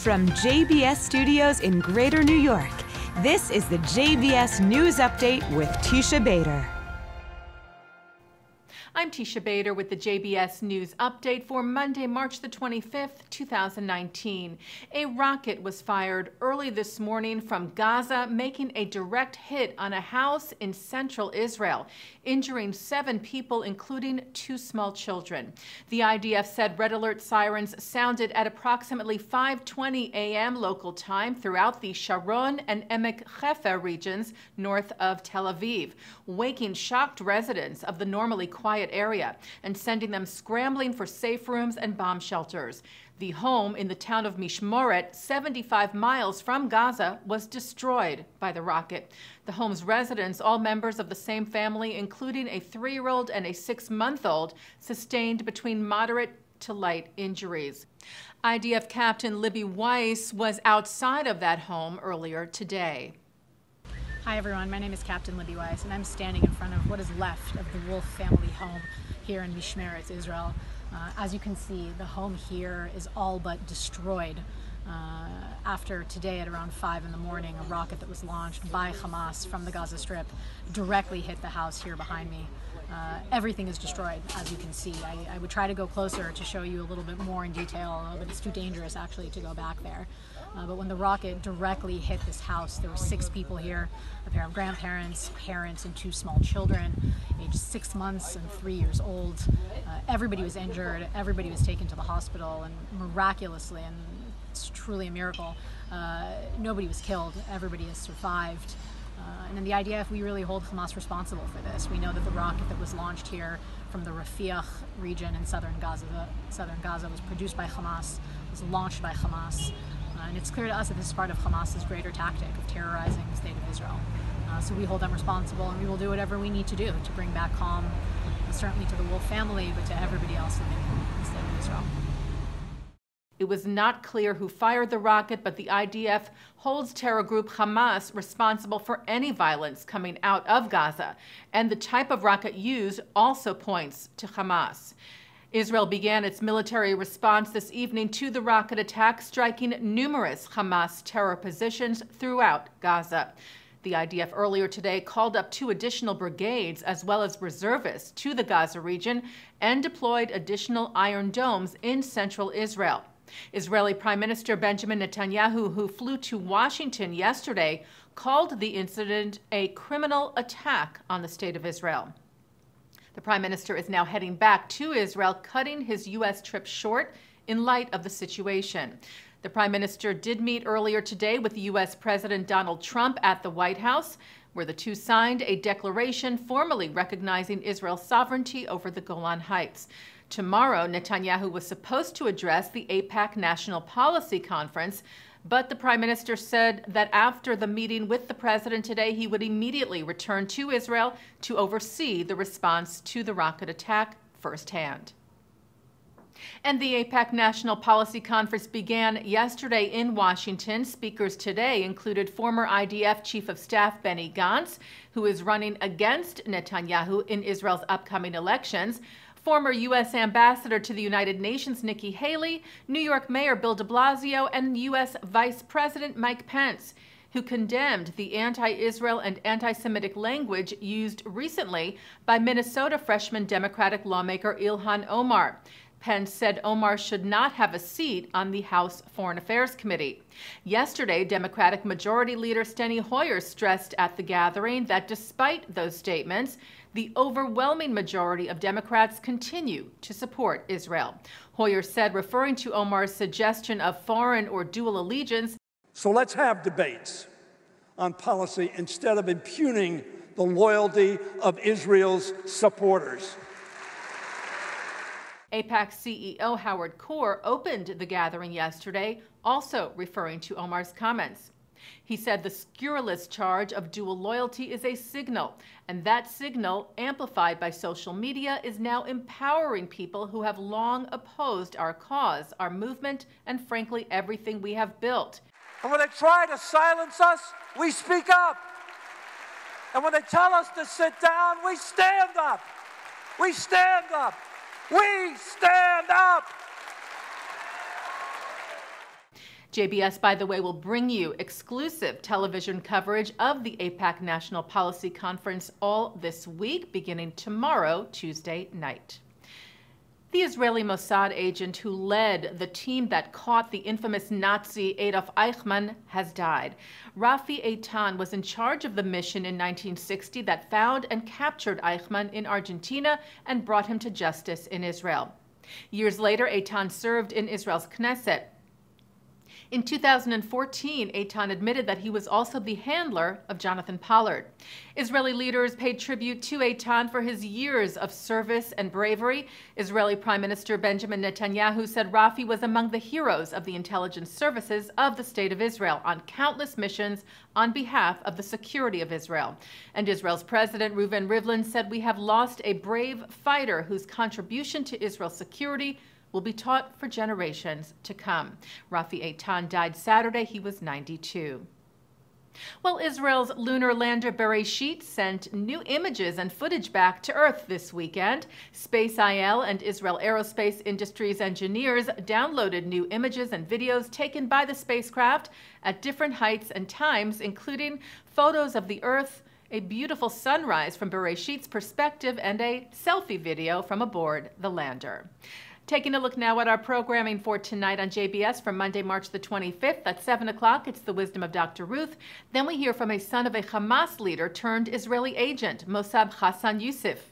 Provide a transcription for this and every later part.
From JBS Studios in Greater New York, this is the JBS News Update with Teisha Bader. I'm Teisha Bader with the JBS News Update for Monday, March the 25th, 2019. A rocket was fired early this morning from Gaza, making a direct hit on a house in central Israel, injuring 7 people, including 2 small children. The IDF said red alert sirens sounded at approximately 5:20 a.m. local time throughout the Sharon and Emek Hefer regions north of Tel Aviv, waking shocked residents of the normally quiet area and sending them scrambling for safe rooms and bomb shelters. The home in the town of Mishmoret, 75 miles from Gaza, was destroyed by the rocket. The home's residents, all members of the same family, including a 3-year-old and a 6-month-old, sustained between moderate to light injuries. IDF Captain Libby Weiss was outside of that home earlier today. Hi everyone, my name is Captain Libby Weiss, and I'm standing in front of what is left of the Wolf family home here in Mishmeret, Israel. As you can see, the home here is all but destroyed. After today at around 5 in the morning, a rocket that was launched by Hamas from the Gaza Strip directly hit the house here behind me. Everything is destroyed, as you can see. I would try to go closer to show you a little bit more in detail, but it's too dangerous actually to go back there. But when the rocket directly hit this house, there were 6 people here, a pair of grandparents, parents, and 2 small children, aged 6 months and 3 years old. Everybody was injured, everybody was taken to the hospital, and miraculously, and it's truly a miracle, nobody was killed, everybody has survived. And in the IDF, we really hold Hamas responsible for this. We know that the rocket that was launched here from the Rafi region in southern Gaza was produced by Hamas, was launched by Hamas. And it's clear to us that this is part of Hamas's greater tactic of terrorizing the state of Israel. So we hold them responsible, and we will do whatever we need to do to bring back calm, certainly to the Wolf family, but to everybody else living in the state of Israel. It was not clear who fired the rocket, but the IDF holds terror group Hamas responsible for any violence coming out of Gaza, and the type of rocket used also points to Hamas. Israel began its military response this evening to the rocket attack, striking numerous Hamas terror positions throughout Gaza. The IDF earlier today called up 2 additional brigades as well as reservists to the Gaza region and deployed additional Iron Domes in central Israel. Israeli Prime Minister Benjamin Netanyahu, who flew to Washington yesterday, called the incident a criminal attack on the state of Israel. The Prime Minister is now heading back to Israel, cutting his U.S. trip short in light of the situation. The Prime Minister did meet earlier today with U.S. President Donald Trump at the White House, where the two signed a declaration formally recognizing Israel's sovereignty over the Golan Heights. Tomorrow, Netanyahu was supposed to address the AIPAC National Policy Conference, but the Prime Minister said that after the meeting with the President today, he would immediately return to Israel to oversee the response to the rocket attack firsthand. And the AIPAC National Policy Conference began yesterday in Washington. Speakers today included former IDF Chief of Staff Benny Gantz, who is running against Netanyahu in Israel's upcoming elections, former U.S. Ambassador to the United Nations Nikki Haley, New York Mayor Bill de Blasio, and U.S. Vice President Mike Pence, who condemned the anti-Israel and anti-Semitic language used recently by Minnesota freshman Democratic lawmaker Ilhan Omar. Pence said Omar should not have a seat on the House Foreign Affairs Committee. Yesterday, Democratic Majority Leader Steny Hoyer stressed at the gathering that despite those statements, the overwhelming majority of Democrats continue to support Israel. Hoyer said, referring to Omar's suggestion of foreign or dual allegiance, "So let's have debates on policy instead of impugning the loyalty of Israel's supporters." AIPAC CEO Howard Kaur opened the gathering yesterday, also referring to Omar's comments. He said the scurrilous charge of dual loyalty is a signal, and that signal, amplified by social media, is now empowering people who have long opposed our cause, our movement, and frankly, everything we have built. And when they try to silence us, we speak up. And when they tell us to sit down, we stand up. We stand up. We stand up. JBS, by the way, will bring you exclusive television coverage of the AIPAC National Policy Conference all this week, beginning tomorrow, Tuesday night. The Israeli Mossad agent who led the team that caught the infamous Nazi Adolf Eichmann has died. Rafi Eitan was in charge of the mission in 1960 that found and captured Eichmann in Argentina and brought him to justice in Israel. Years later, Eitan served in Israel's Knesset. In 2014, Eitan admitted that he was also the handler of Jonathan Pollard. Israeli leaders paid tribute to Eitan for his years of service and bravery. Israeli Prime Minister Benjamin Netanyahu said Rafi was among the heroes of the intelligence services of the State of Israel on countless missions on behalf of the security of Israel. And Israel's President Reuven Rivlin said, "We have lost a brave fighter whose contribution to Israel's security will be taught for generations to come." Rafi Eitan died Saturday. He was 92. Well, Israel's lunar lander Bereshit sent new images and footage back to Earth this weekend. Space IL and Israel Aerospace Industries engineers downloaded new images and videos taken by the spacecraft at different heights and times, including photos of the Earth, a beautiful sunrise from Bereshit's perspective, and a selfie video from aboard the lander. Taking a look now at our programming for tonight on JBS for Monday, March the 25th. At 7 o'clock, it's The Wisdom of Dr. Ruth. Then we hear from a son of a Hamas leader turned Israeli agent, Mossad Hassan Youssef.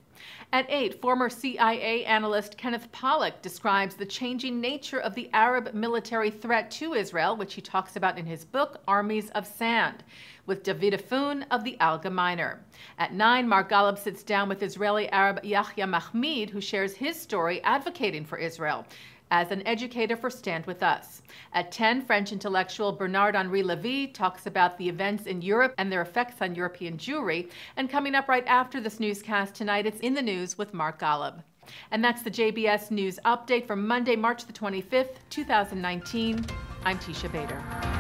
At 8, former CIA analyst Kenneth Pollack describes the changing nature of the Arab military threat to Israel, which he talks about in his book, Armies of Sand, with David Afun of the Al-Gemeiner. At 9, Mark Golub sits down with Israeli Arab Yahya Mahmoud, who shares his story advocating for Israel as an educator for Stand With Us. At 10, French intellectual Bernard-Henri Lévy talks about the events in Europe and their effects on European Jewry. And coming up right after this newscast tonight, it's In the News with Mark Golub. And that's the JBS News Update for Monday, March the 25th, 2019. I'm Teisha Bader.